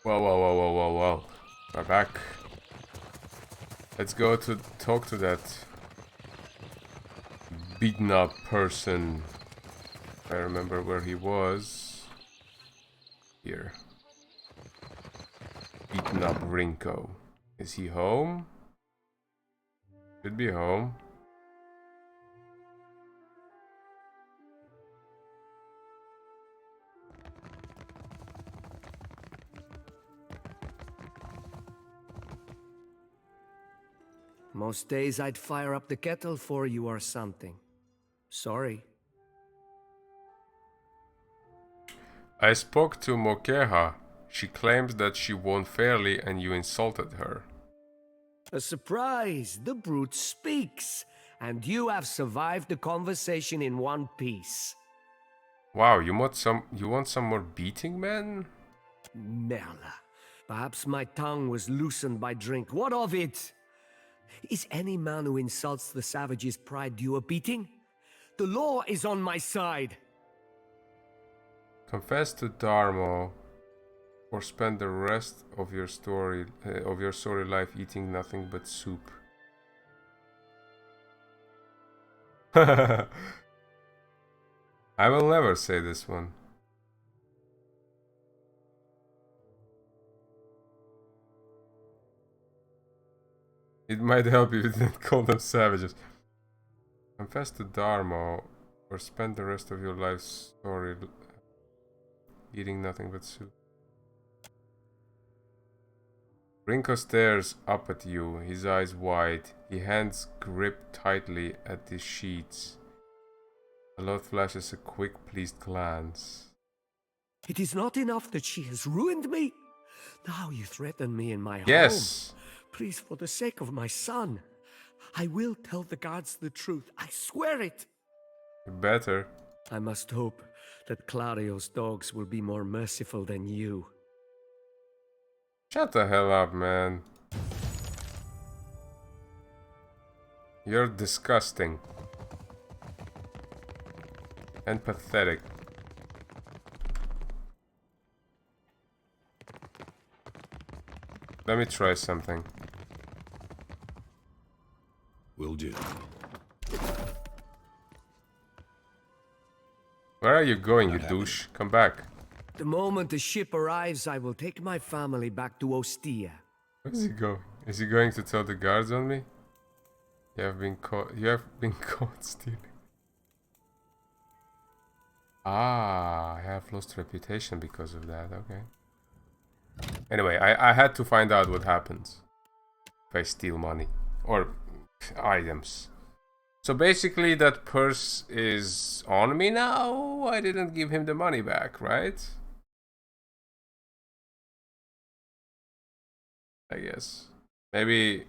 Whoa, whoa, whoa, whoa, whoa, whoa. We're back. Let's go to talk to that beaten up person. I remember where he was. Here. Beaten up Rinko. Is he home? Should be home. Most days I'd fire up the kettle for you or something. Sorry. I spoke to Mokeha. She claims that she won fairly and you insulted her. A surprise! The brute speaks! And you have survived the conversation in one piece. Wow, you want some more beating, man? Merla. Perhaps my tongue was loosened by drink. What of it? Is any man who insults the savage's pride due a beating? The law is on my side. Confess to Dharma, or spend the rest of your sorry life eating nothing but soup. I will never say this one. It might help if you didn't call them savages. Confess to Dharma, or spend the rest of your life eating nothing but soup. Rinko stares up at you, his eyes wide, his hands grip tightly at the sheets. Alot flashes a quick, pleased glance. It is not enough that she has ruined me. Now you threaten me in my Yes! home. Please, for the sake of my son, I will tell the guards the truth. I swear it. You better. I must hope that Clario's dogs will be more merciful than you. Shut the hell up, man. You're disgusting. And pathetic. Let me try something. Will do. Where are you going, you Not douche? Come back. The moment the ship arrives, I will take my family back to Ostia. Where is he going? Is he going to tell the guards on me? You have been caught stealing. Ah, I have lost reputation because of that, okay. Anyway, I had to find out what happens if I steal money. Or items. So basically that purse is on me now? I didn't give him the money back, right? I guess. Maybe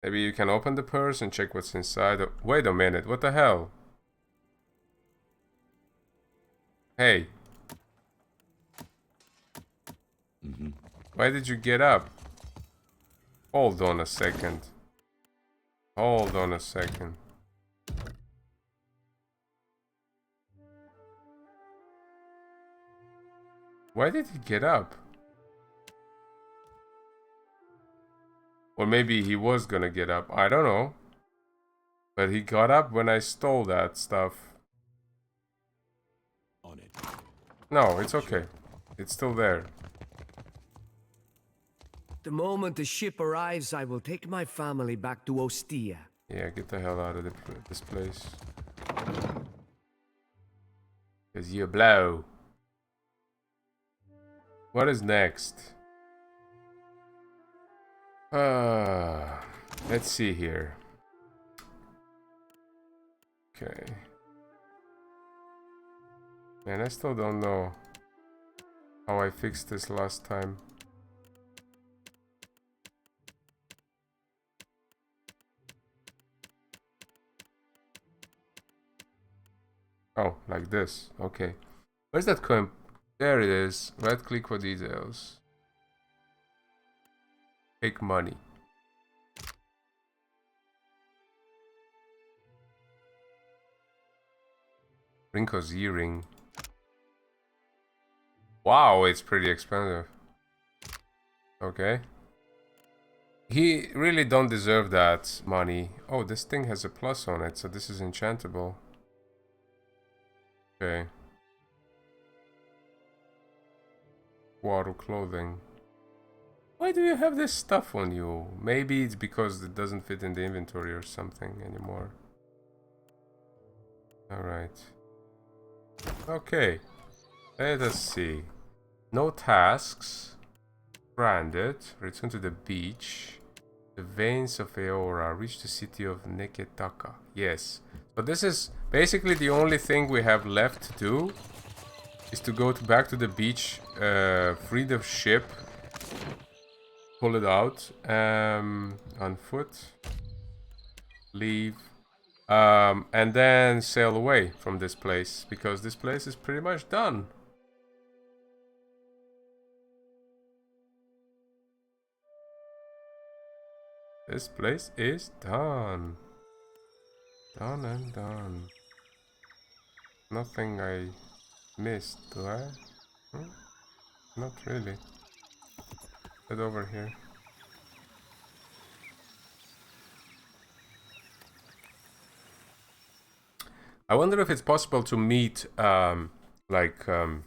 you can open the purse and check what's inside. Wait a minute, what the hell? Hey. Why did you get up? Hold on a second. Hold on a second. Why did he get up? Or maybe he was gonna get up. I don't know. But he got up when I stole that stuff. On it. No, it's okay. It's still there. The moment the ship arrives, I will take my family back to Ostia. Yeah, get the hell out of this place. Cause you blow. What is next? Let's see here. Okay. Man, I still don't know how I fixed this last time. Oh, like this. Okay. Where's that coin? There it is. Right click for details. Take money. Rinko's earring. Wow, it's pretty expensive. Okay. He really don't deserve that money. Oh, this thing has a plus on it, so this is enchantable. Okay. Water clothing. Why do you have this stuff on you? Maybe it's because it doesn't fit in the inventory or something anymore. Alright. Okay. Let us see. No tasks. Branded. Return to the beach. The veins of Eora. Reach the city of Neketaka. Yes. So this is basically the only thing we have left to do. Is to go back to the beach. Free the ship. Pull it out. On foot. Leave. And then sail away from this place. Because this place is pretty much done. This place is done. Done and done. Nothing I missed, do I? Not really. Head over here. I wonder if it's possible to meet, like to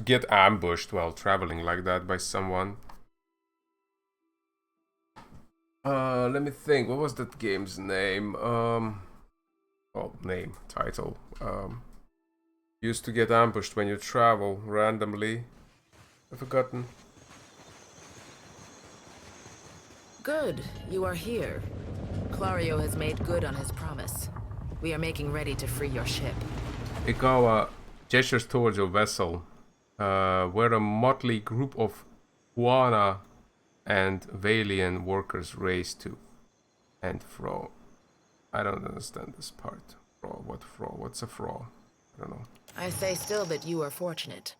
get ambushed while traveling like that by someone. Let me think. What was that game's name? Well, name, title. Used to get ambushed when you travel randomly. I've forgotten. Good, you are here. Clario has made good on his promise. We are making ready to free your ship. Ikawa gestures towards your vessel, where a motley group of Huana and Valian workers race to and fro. I don't understand this part. Fro, what fro? What's a fro? I don't know. I say still that you are fortunate.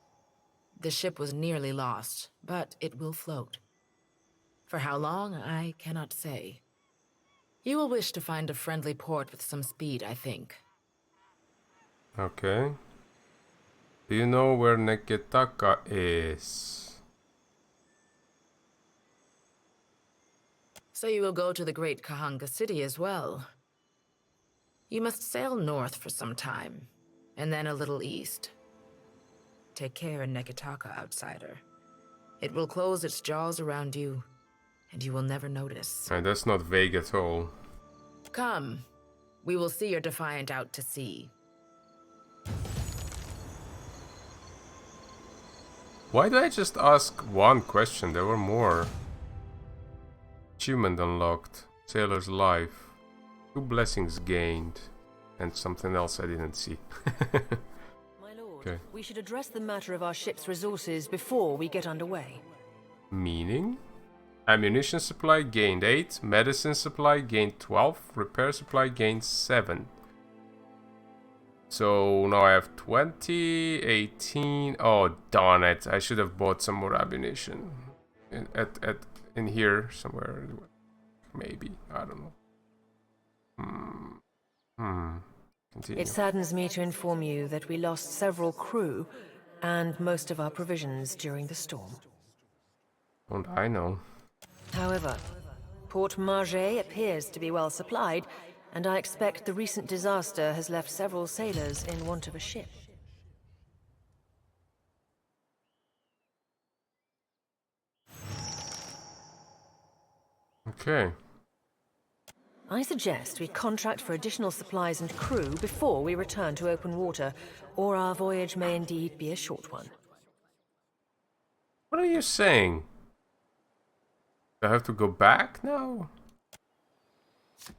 The ship was nearly lost, but it will float. For how long, I cannot say. You will wish to find a friendly port with some speed, I think. Okay. Do you know where Neketaka is? So you will go to the great Kahanga city as well. You must sail north for some time, and then a little east. Take care in Neketaka, outsider. It will close its jaws around you, and you will never notice. And that's not vague at all. Come, we will see your defiant out to sea. Why did I just ask one question? There were more. Achievement unlocked. Sailor's life. 2 blessings gained. And something else I didn't see. My lord, Okay. we should address the matter of our ship's resources before we get underway. Meaning? Ammunition supply gained 8. Medicine supply gained 12. Repair supply gained 7. So now I have 20, 18. Oh, darn it. I should have bought some more ammunition. In here somewhere. Maybe. I don't know. Continue. It saddens me to inform you that we lost several crew and most of our provisions during the storm. Don't I know? However, Port Margé appears to be well supplied, and I expect the recent disaster has left several sailors in want of a ship. Okay. I suggest we contract for additional supplies and crew before we return to open water, or our voyage may indeed be a short one. What are you saying? Do I have to go back now? You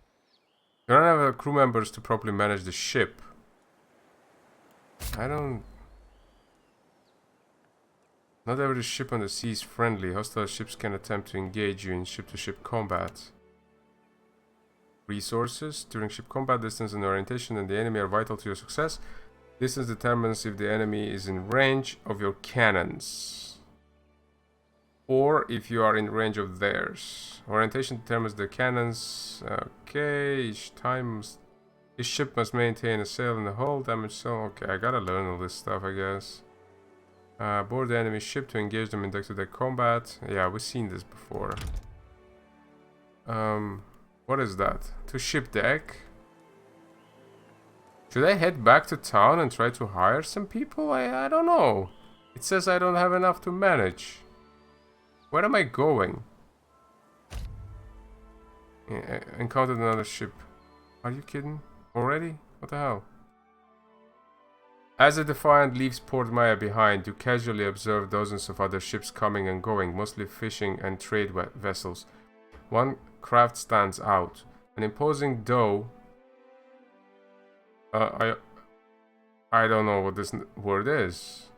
don't have crew members to properly manage the ship. I don't... Not every ship on the sea is friendly. Hostile ships can attempt to engage you in ship-to-ship combat. Resources. During ship combat, distance and orientation and the enemy are vital to your success. Distance determines if the enemy is in range of your cannons, or if you are in range of theirs. Orientation determines the cannons. Okay, each ship must maintain a sail in the hull. Damage so. Okay, I gotta learn all this stuff, I guess. Board the enemy ship to engage them in deck-to-deck combat. Yeah, we've seen this before. What is that? To ship deck? Should I head back to town and try to hire some people? I don't know. It says I don't have enough to manage. Where am I going? Encountered another ship. Are you kidding? Already? What the hell? As the Defiant leaves Port Maya behind, you casually observe dozens of other ships coming and going, mostly fishing and trade vessels. One craft stands out. An imposing dhow. I don't know what this word is.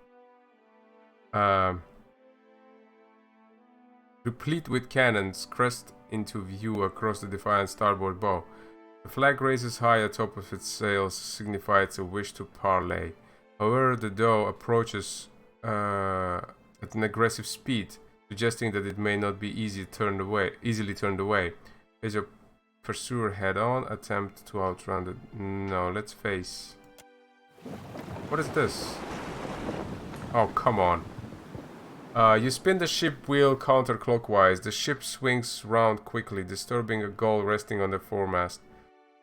Replete with cannons, crest into view across the Defiant starboard bow. The flag raises high atop of its sails, signifies a wish to parley. However, the dhow approaches at an aggressive speed, suggesting that it may not be easily turned away. As your pursuer head-on, attempt to outrun it. No, let's face. What is this? Oh, come on. You spin the ship wheel counterclockwise. The ship swings round quickly, disturbing a gull resting on the foremast.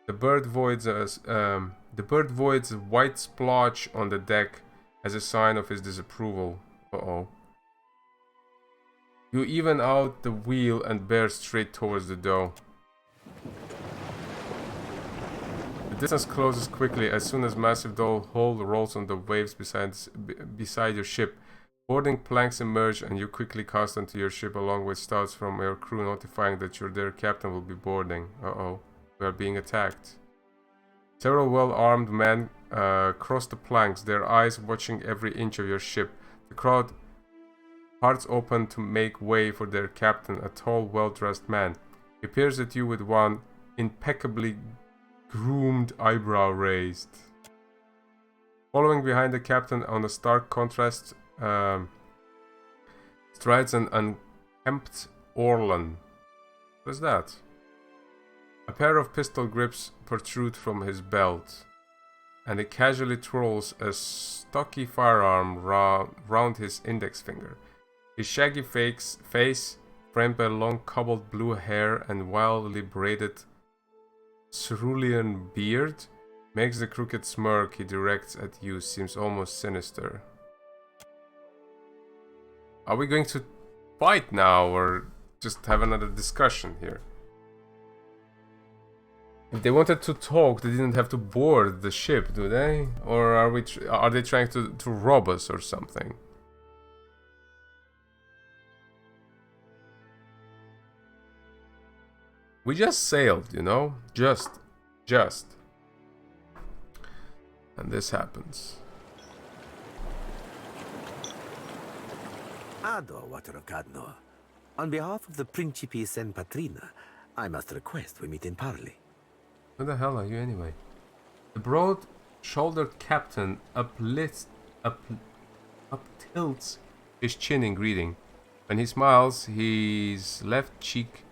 The bird voids a white splotch on the deck as a sign of his disapproval. Uh-oh. You even out the wheel and bear straight towards the dhow. The distance closes quickly as soon as massive hull rolls on the waves beside your ship. Boarding planks emerge and you quickly cast onto your ship along with shouts from your crew notifying that their captain will be boarding. Uh-oh. We are being attacked. Several well-armed men cross the planks, their eyes watching every inch of your ship. The crowd, hearts open to make way for their captain, a tall, well-dressed man. He peers at you with one impeccably groomed eyebrow raised. Following behind the captain on a stark contrast strides an unkempt Orlan. What is that? A pair of pistol grips protrude from his belt, and he casually twirls a stocky firearm round his index finger. His shaggy face, framed by long cobbled blue hair and wildly braided cerulean beard, makes the crooked smirk he directs at you seems almost sinister. Are we going to fight now, or just have another discussion here? If they wanted to talk, they didn't have to board the ship, do they? Or are they trying to rob us or something? We just sailed, you know? Just. And this happens. Ador, Water of Cadnor. On behalf of the Principe Sen Patrina, I must request we meet in parley. Who the hell are you anyway? The broad-shouldered captain tilts his chin in greeting. When he smiles, his left cheek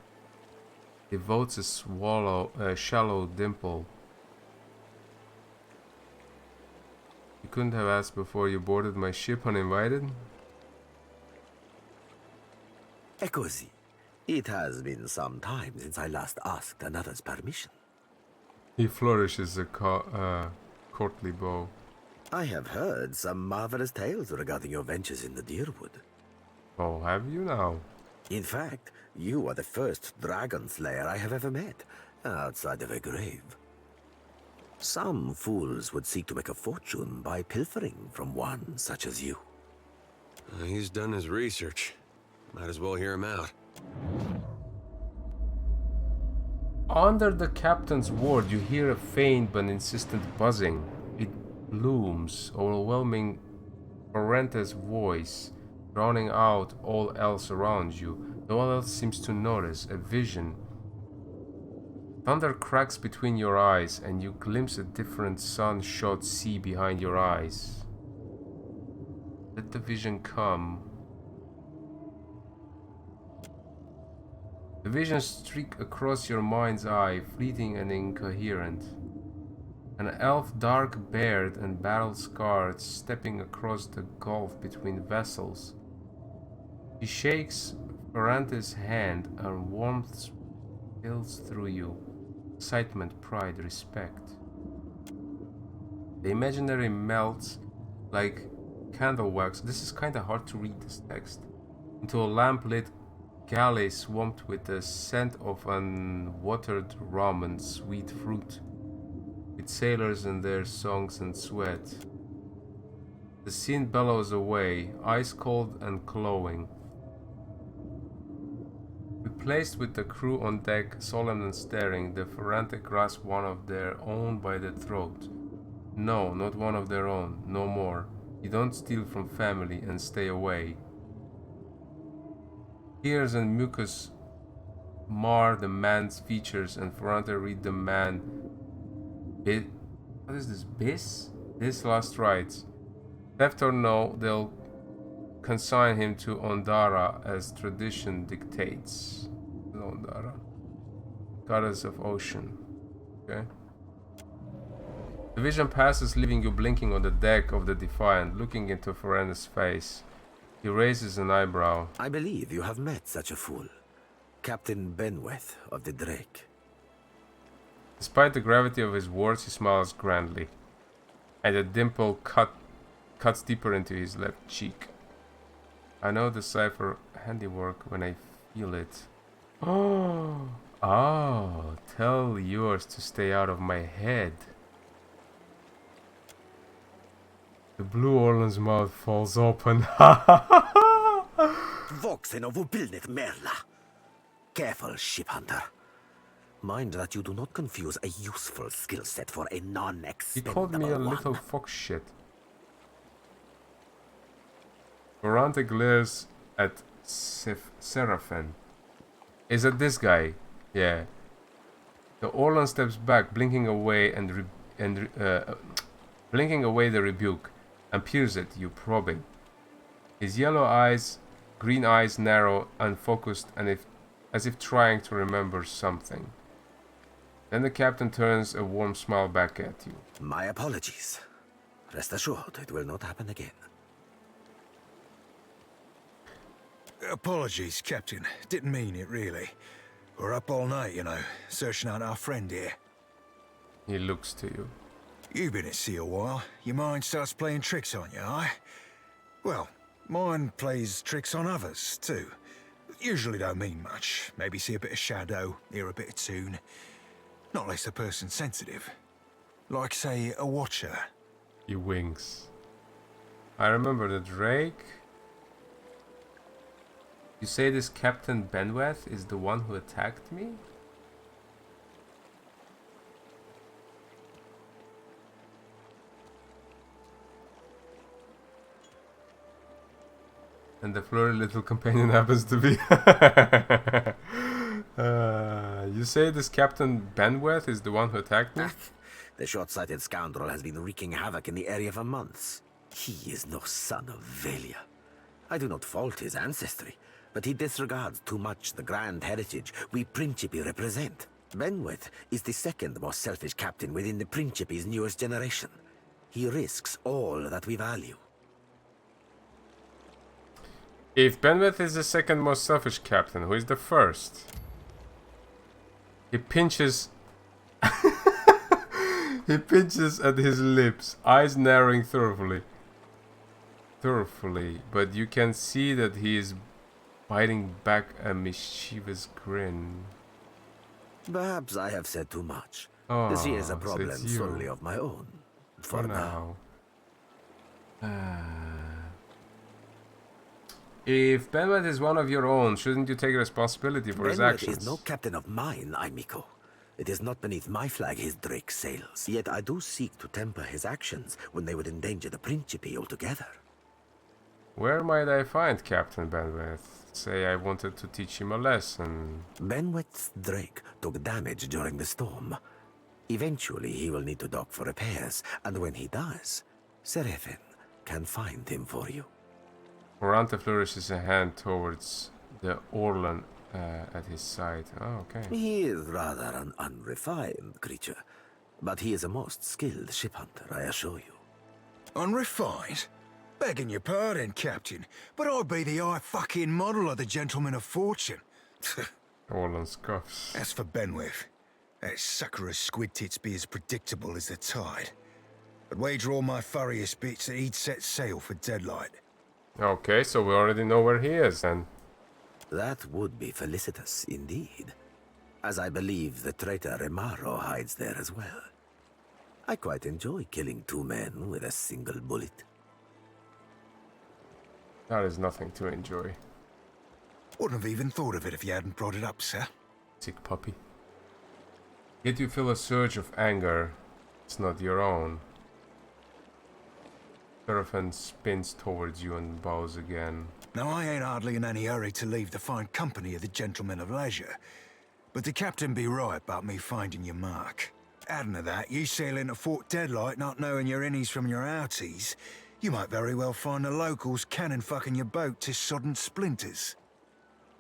devotes a shallow dimple. You couldn't have asked before you boarded my ship uninvited? Eccosi. It has been some time since I last asked another's permission. He flourishes a courtly bow. I have heard some marvelous tales regarding your ventures in the Deerwood. Oh, have you now? In fact, you are the first dragon slayer I have ever met, outside of a grave. Some fools would seek to make a fortune by pilfering from one such as you. He's done his research. Might as well hear him out. Under the captain's ward, you hear a faint but insistent buzzing. It looms, overwhelming Parenta's voice, drowning out all else around you. No one else seems to notice. A vision. Thunder cracks between your eyes, and you glimpse a different sun-shot sea behind your eyes. Let the vision come. The visions streak across your mind's eye, fleeting and incoherent. An elf dark-bearded and battle-scarred, stepping across the gulf between vessels. He shakes Ferrante's hand and warmth spills through you. Excitement, pride, respect. The imaginary melts like candle wax. This is kinda hard to read, this text. Into a lamp-lit galley swamped with the scent of unwatered rum and sweet fruit, with sailors and their songs and sweat. The scene bellows away, ice cold and glowing. Replaced with the crew on deck, solemn and staring, the Ferrante grasp one of their own by the throat. No, not one of their own, no more. You don't steal from family and stay away. Tears and mucus mar the man's features, and Ferrante read the man. What is this? This last rites. Theft or no, they'll consign him to Ondara as tradition dictates. Ondara, goddess of ocean. Okay. The vision passes, leaving you blinking on the deck of the Defiant, looking into Ferrante's face. He raises an eyebrow. I believe you have met such a fool. Captain Benweth of the Drake. Despite the gravity of his words, he smiles grandly, and a dimple cuts deeper into his left cheek. I know the cipher handiwork when I feel it. Oh, tell yours to stay out of my head. The Blue Orleans mouth falls open. Voxen of Ubilnet Merla. Careful, ship hunter. Mind that you do not confuse a useful skill set for a He non-expendable called me a one. little fox shit. Ferrante glares at Seraphin. Is it this guy? Yeah. The Orlan steps back, blinking away blinking away the rebuke, and peers at you, probing. His yellow eyes, green eyes, narrow, unfocused, and as if trying to remember something. Then the captain turns a warm smile back at you. My apologies. Rest assured, it will not happen again. Apologies, Captain. Didn't mean it, really. We're up all night, you know, searching out our friend here. He looks to you. You've been at sea a while. Your mind starts playing tricks on you, aye? Well, mine plays tricks on others, too. Usually don't mean much. Maybe see a bit of shadow, hear a bit of tune. Not unless the person's sensitive. Like, say, a watcher. He winks. I remember the Drake. You say this Captain Benweth is the one who attacked me? And the flurry little companion happens to be... you say this Captain Benweth is the one who attacked me? The short-sighted scoundrel has been wreaking havoc in the area for months. He is no son of Velia. I do not fault his ancestry, but he disregards too much the grand heritage we Principi represent. Benweth is the second most selfish captain within the Principi's newest generation. He risks all that we value. If Benweth is the second most selfish captain, who is the first? He pinches... He pinches at his lips, eyes narrowing thoroughly, but you can see that he is biting back a mischievous grin. Perhaps I have said too much. Oh, This is a so problem it's you. solely of my own. For now. If Benweth is one of your own, shouldn't you take responsibility for his Benweth actions? is no captain of mine, Aimiko. It is not beneath my flag his Drake sails. Yet I do seek to temper his actions when they would endanger the Principe altogether. Where might I find Captain Benweth? Say I wanted to teach him a lesson. Benweth's Drake took damage during the storm. Eventually he will need to dock for repairs, and when he does, Seraphin can find him for you. Ferrante flourishes a hand towards the Orlan at his side. Oh, okay. He is rather an unrefined creature. But he is a most skilled ship hunter, I assure you. Unrefined? Begging your pardon, Captain, but I'd be the high fucking model of the gentleman of fortune. All on scuffs. As for Benwith, that sucker of squid tits be as predictable as the tide. I'd wager all my furriest bits that he'd set sail for Deadlight. Okay, so we already know where he is then. That would be felicitous indeed, as I believe the traitor Remaro hides there as well. I quite enjoy killing two men with a single bullet. That is nothing to enjoy. Wouldn't have even thought of it if you hadn't brought it up, sir. Sick puppy. Yet you feel a surge of anger. It's not your own. Seraphin spins towards you and bows again. Now, I ain't hardly in any hurry to leave the fine company of the gentlemen of leisure. But the captain be right about me finding your mark. Adding to that, you sail into Fort Deadlight not knowing your innies from your outies, you might very well find the locals cannon fucking your boat to sodden splinters.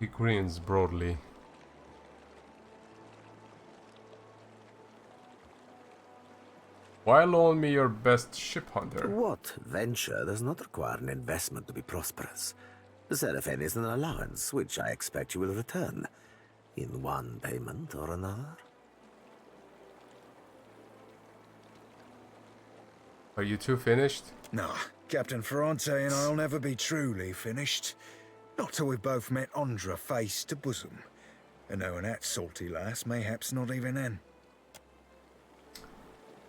He grins broadly. Why loan me your best ship hunter? What venture does not require an investment to be prosperous? The Seraphin is an allowance, which I expect you will return, in one payment or another. Are you two finished? Nah, Captain Ferrante and I'll never be truly finished. Not till we've both met Andra face to bosom. And knowing that salty lass, mayhaps not even then.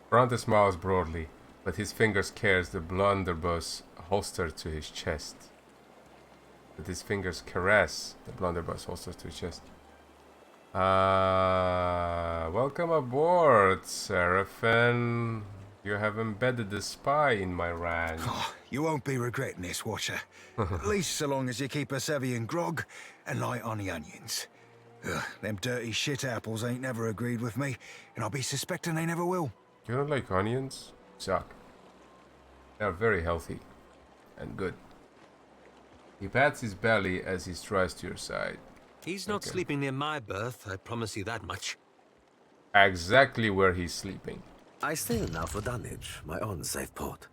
Bronte smiles broadly, but his fingers caress the blunderbuss holstered to his chest. Welcome aboard, Seraphin. You have embedded the spy in my ranch. Oh, you won't be regretting this, Watcher. At least so long as you keep us heavy in grog and light on the onions. Ugh, them dirty shit apples ain't never agreed with me, and I'll be suspecting they never will. You don't like onions? Suck. They're very healthy and good. He pats his belly as he strides to your side. He's not sleeping near my berth, I promise you that much. Exactly where he's sleeping. I sail now for Dunwich, my own safe port.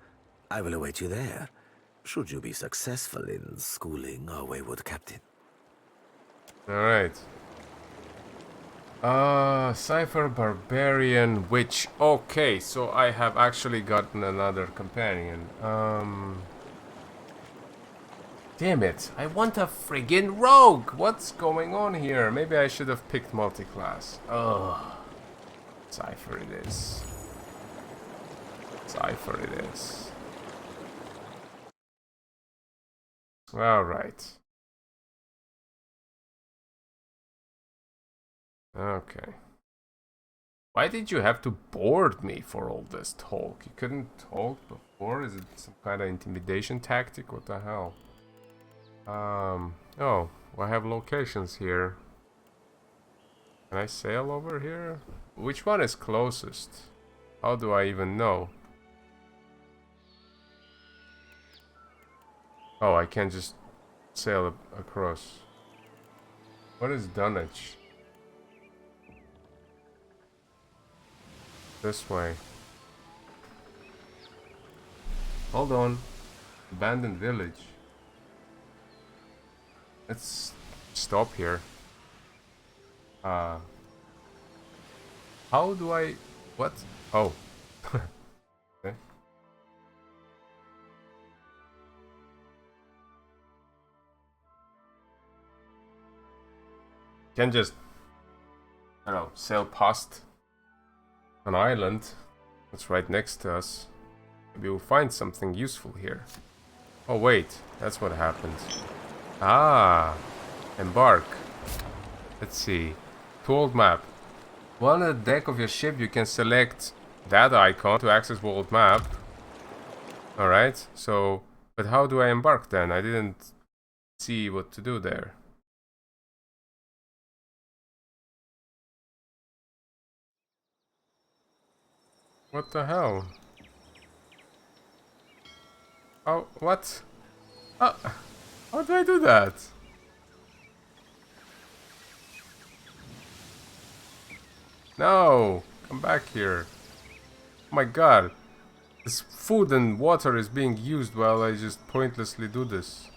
I will await you there, should you be successful in schooling our wayward captain. Alright. Cypher Barbarian Witch. Okay, so I have actually gotten another companion. Damn it, I want a friggin' rogue! What's going on here? Maybe I should have picked multi-class. Oh, Cypher it is. Cypher it is. Alright. Okay. Why did you have to board me for all this talk? You couldn't talk before? Is it some kind of intimidation tactic? What the hell? Oh, I have locations here. Can I sail over here? Which one is closest? How do I even know? Oh, I can't just sail across. What is Dunwich? This way. Hold on. Abandoned village. Let's stop here. How do I... What? Oh. Okay. Can just... I don't know, sail past an island that's right next to us. Maybe we'll find something useful here. Oh wait, that's what happens. Ah, embark. Let's see. World map. While on the deck of your ship, you can select that icon to access world map. Alright, so... But how do I embark then? I didn't see what to do there. What the hell? Oh, what? Oh, how do I do that? No! Come back here. My god. This food and water is being used while I just pointlessly do this.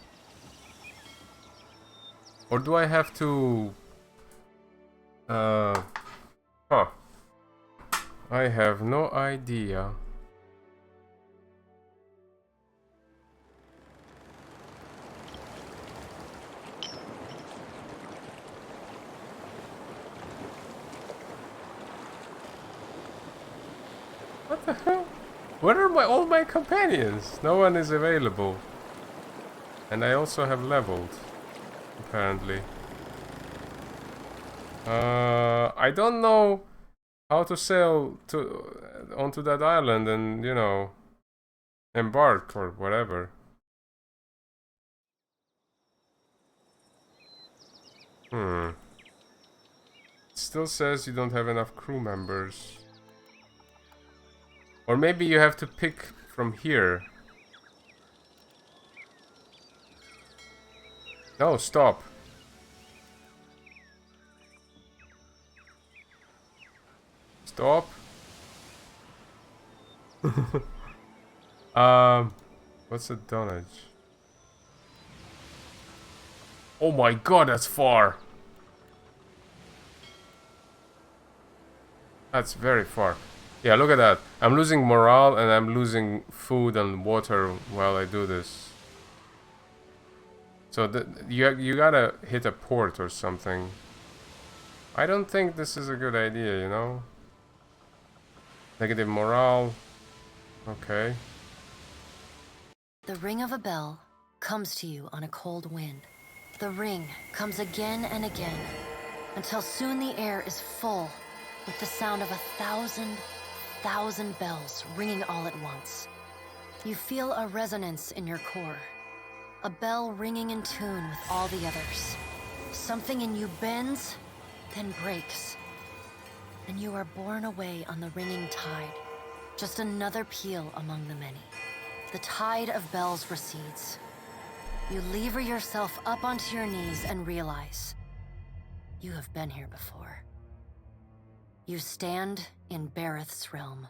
Or do I have to... Huh. I have no idea. What the hell? Where are all my companions? No one is available. And I also have leveled, apparently. I don't know how to sail onto that island and, you know, embark or whatever. It still says you don't have enough crew members. Or maybe you have to pick from here. No, stop. Stop. What's the tonnage? Oh my god, that's far. That's very far. Yeah, look at that. I'm losing morale and I'm losing food and water while I do this. So you gotta hit a port or something. I don't think this is a good idea, you know? Negative morale. Okay. The ring of a bell comes to you on a cold wind. The ring comes again and again, until soon the air is full with the sound of 1,000 bells ringing all at once. You feel a resonance in your core, a bell ringing in tune with all the others. Something in you bends, then breaks, and you are borne away on the ringing tide, just another peal among the many. The tide of bells recedes. You lever yourself up onto your knees and realize you have been here before. You stand in Bareth's realm.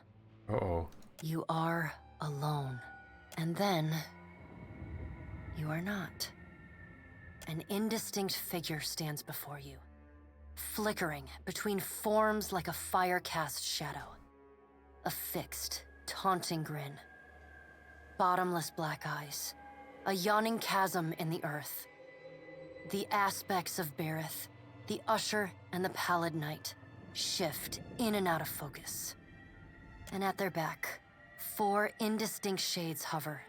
Uh-oh. You are alone. And then you are not. An indistinct figure stands before you, flickering between forms like a fire-cast shadow. A fixed, taunting grin. Bottomless black eyes. A yawning chasm in the earth. The aspects of Bareth, the Usher and the Pallid Knight, shift in and out of focus. And at their back, 4 indistinct shades hover.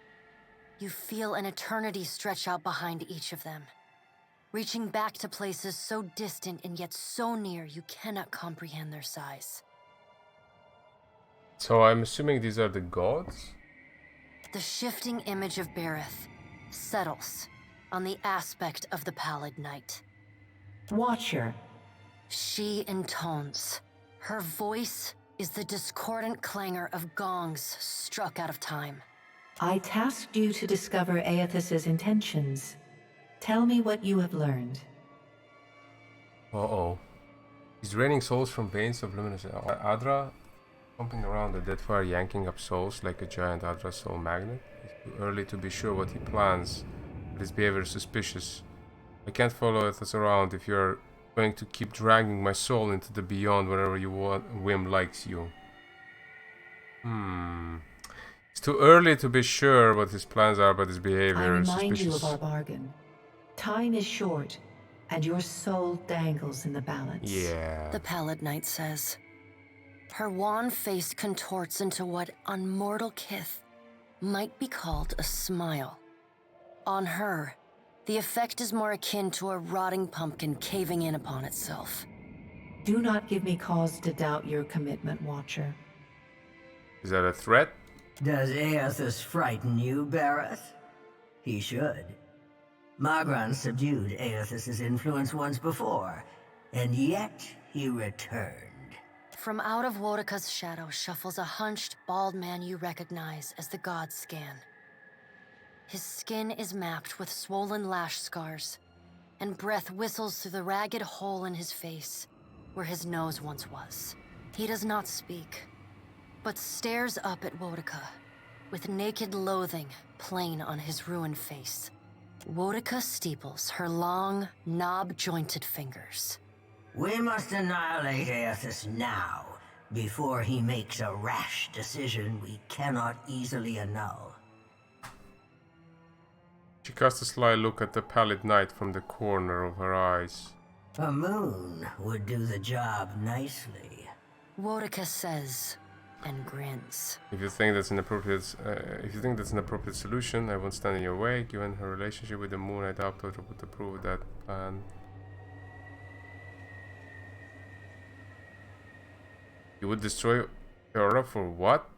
You feel an eternity stretch out behind each of them, reaching back to places so distant and yet so near you cannot comprehend their size. So I'm assuming these are the gods? The shifting image of Bareth settles on the aspect of the Pallid Knight. Watcher. She intones. Her voice is the discordant clangor of gongs struck out of time. I tasked you to discover Aethys's intentions. Tell me what you have learned. Uh-oh. He's draining souls from veins of luminous Adra, pumping around the DEADFIRE, yanking up souls like a giant Adra soul magnet. It's too early to be sure what he plans, but his behavior is suspicious. I can't follow Aethys around if you're going to keep dragging my soul into the beyond whenever your whim likes you. It's too early to be sure what his plans are, but his behavior is suspicious. I remind you of our bargain. Time is short, and your soul dangles in the balance. Yeah. The Pallid Knight says. Her wan face contorts into what on mortal kith might be called a smile. On her, the effect is more akin to a rotting pumpkin caving in upon itself. Do not give me cause to doubt your commitment, Watcher. Is that a threat? Does Aethys frighten you, Bareth? He should. Magran subdued Aethys's influence once before, and yet he returned. From out of Wodika's shadow shuffles a hunched, bald man you recognize as the God Scan. His skin is mapped with swollen lash scars, and breath whistles through the ragged hole in his face where his nose once was. He does not speak, but stares up at Wodika, with naked loathing plain on his ruined face. Wodika steeples her long, knob-jointed fingers. We must annihilate Aethys now, before he makes a rash decision we cannot easily annul. She casts a sly look at the pallid night from the corner of her eyes. A moon would do the job nicely. Wodika says, and grins. If you think that's an appropriate, solution, I won't stand in your way. Given her relationship with the moon, I doubt Toto would approve of that plan. You would destroy Aura for what?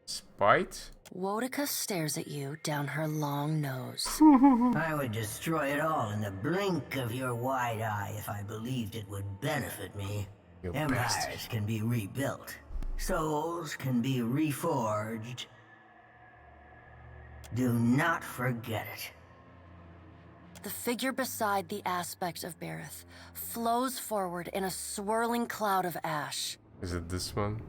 Spite? Wodika stares at you down her long nose. I would destroy it all in the blink of your wide eye if I believed it would benefit me. Empires can be rebuilt. Souls can be reforged. Do not forget it. The figure beside the aspect of Berith flows forward in a swirling cloud of ash. Is it this one?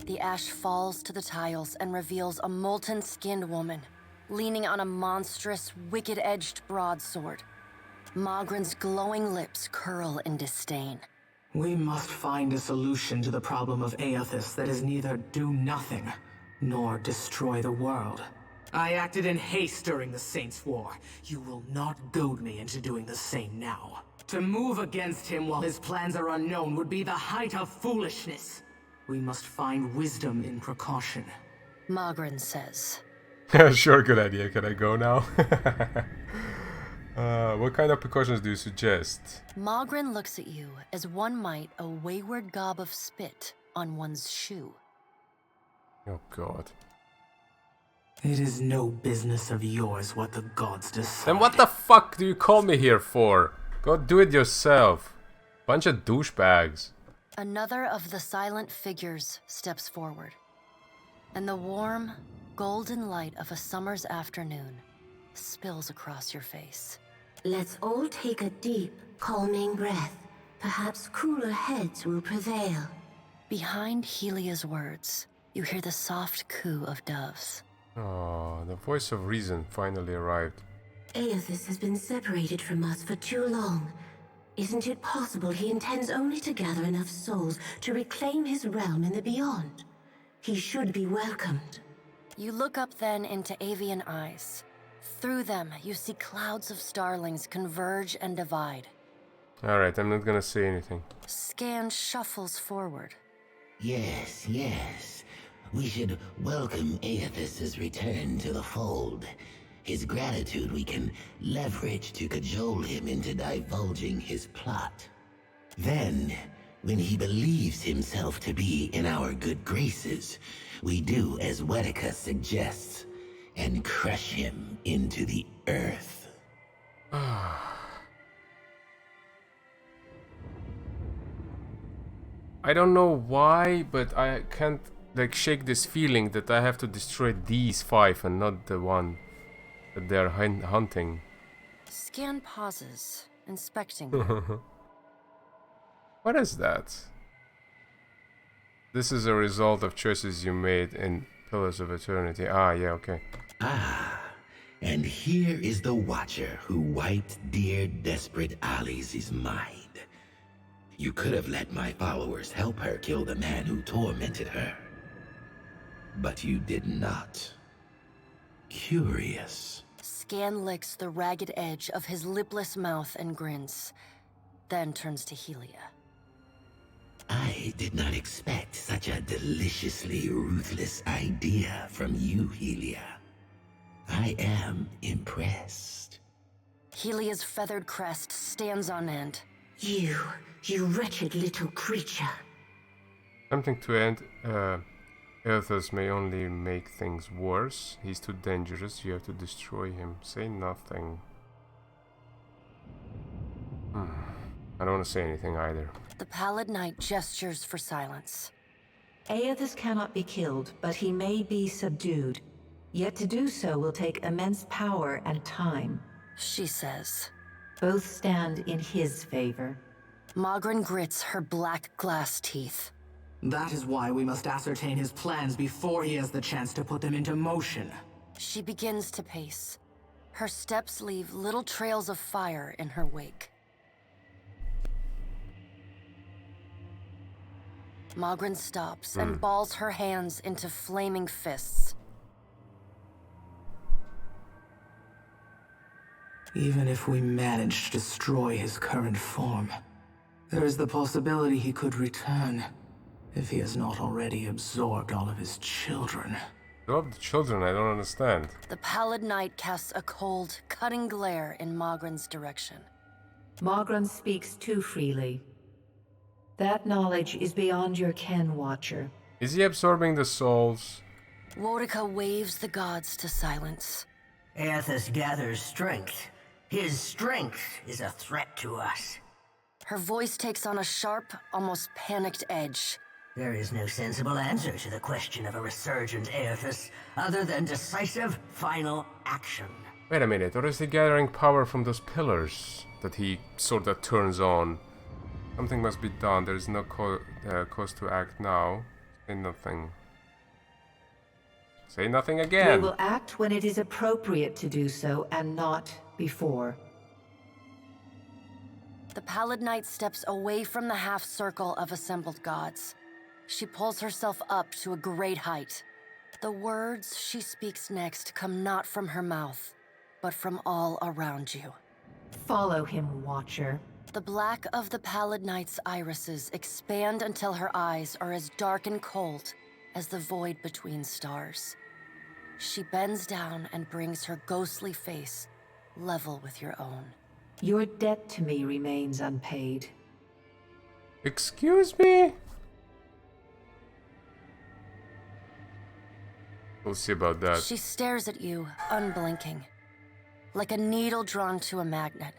The ash falls to the tiles and reveals a molten-skinned woman, leaning on a monstrous, wicked-edged broadsword. Magran's glowing lips curl in disdain. We must find a solution to the problem of Aethys that is neither do nothing, nor destroy the world. I acted in haste during the Saints' War. You will not goad me into doing the same now. To move against him while his plans are unknown would be the height of foolishness. We must find wisdom in precaution. Magran says. Sure, good idea. Can I go now? What kind of precautions do you suggest? Magran looks at you as one might a wayward gob of spit on one's shoe. Oh god. It is no business of yours what the gods decide. Then what the fuck do you call me here for? Go do it yourself. Bunch of douchebags. Another of the silent figures steps forward, and the warm, golden light of a summer's afternoon spills across your face. Let's all take a deep, calming breath. Perhaps cooler heads will prevail. Behind Helia's words, you hear the soft coo of doves. Oh, the voice of reason finally arrived. Aethys has been separated from us for too long. Isn't it possible he intends only to gather enough souls to reclaim his realm in the beyond? He should be welcomed. You look up then into avian eyes. Through them, you see clouds of starlings converge and divide. Alright, I'm not gonna say anything. Scan shuffles forward. Yes, yes. We should welcome Aethys' return to the fold. His gratitude we can leverage to cajole him into divulging his plot. Then, when he believes himself to be in our good graces, we do as Wodika suggests, and crush him into the earth. I don't know why, but I can't shake this feeling that I have to destroy these 5 and not the one that they're hunting. Scan pauses, inspecting. What is that? This is a result of choices you made in Pillars of Eternity. Ah, yeah, okay. And here is the Watcher who wiped dear desperate Alice's mind. You could have let my followers help her kill the man who tormented her. But you did not. Curious. Scan licks the ragged edge of his lipless mouth and grins, then turns to Helia. I did not expect such a deliciously ruthless idea from you, Helia. I am impressed. Helia's feathered crest stands on end. You wretched little creature. Something to end. Aethys may only make things worse. He's too dangerous. You have to destroy him. Say nothing. I don't want to say anything either. The pallid knight gestures for silence. Aethys cannot be killed, but he may be subdued. Yet to do so will take immense power and time. She says. Both stand in his favor. Magran grits her black glass teeth. That is why we must ascertain his plans before he has the chance to put them into motion. She begins to pace. Her steps leave little trails of fire in her wake. Magrin stops and balls her hands into flaming fists. Even if we manage to destroy his current form, there is the possibility he could return, if he has not already absorbed all of his children. Absorb the children? I don't understand. The pallid night casts a cold, cutting glare in Magrin's direction. Magrin speaks too freely. That knowledge is beyond your ken, Watcher. Is he absorbing the souls? Wodica waves the gods to silence. Aethys gathers strength. His strength is a threat to us. Her voice takes on a sharp, almost panicked edge. There is no sensible answer to the question of a resurgent Aethys, other than decisive, final action. Wait a minute, or is he gathering power from those pillars that he sort of turns on? Something must be done. There is no cause to act now. Say nothing. Say nothing again. We will act when it is appropriate to do so, and not before. The pallid night steps away from the half-circle of assembled gods. She pulls herself up to a great height. The words she speaks next come not from her mouth, but from all around you. Follow him, Watcher. The black of the pallid night's irises expand until her eyes are as dark and cold as the void between stars. She bends down and brings her ghostly face level with your own. Your debt to me remains unpaid. Excuse me? We'll see about that. She stares at you, unblinking. Like a needle drawn to a magnet,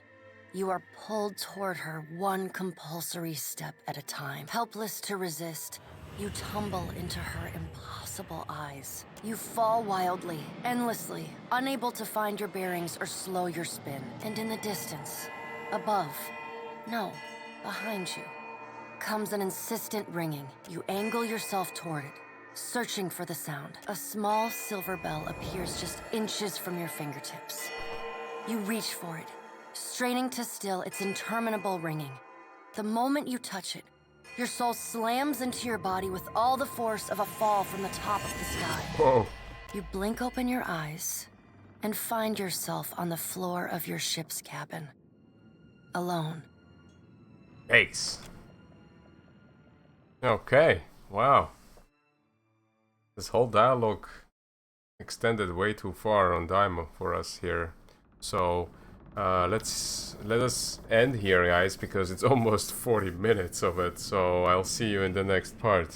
you are pulled toward her one compulsory step at a time. Helpless to resist, you tumble into her impossible eyes. You fall wildly, endlessly, unable to find your bearings or slow your spin. And in the distance, above, no, behind you, comes an insistent ringing. You angle yourself toward it, searching for the sound. A small silver bell appears just inches from your fingertips. You reach for it, straining to still its interminable ringing. The moment you touch it, your soul slams into your body with all the force of a fall from the top of the sky. Whoa. You blink open your eyes and find yourself on the floor of your ship's cabin, alone. Ace. Okay, wow. This whole dialogue extended way too far on time for us here. So let us end here, guys, because it's almost 40 minutes of it. So I'll see you in the next part.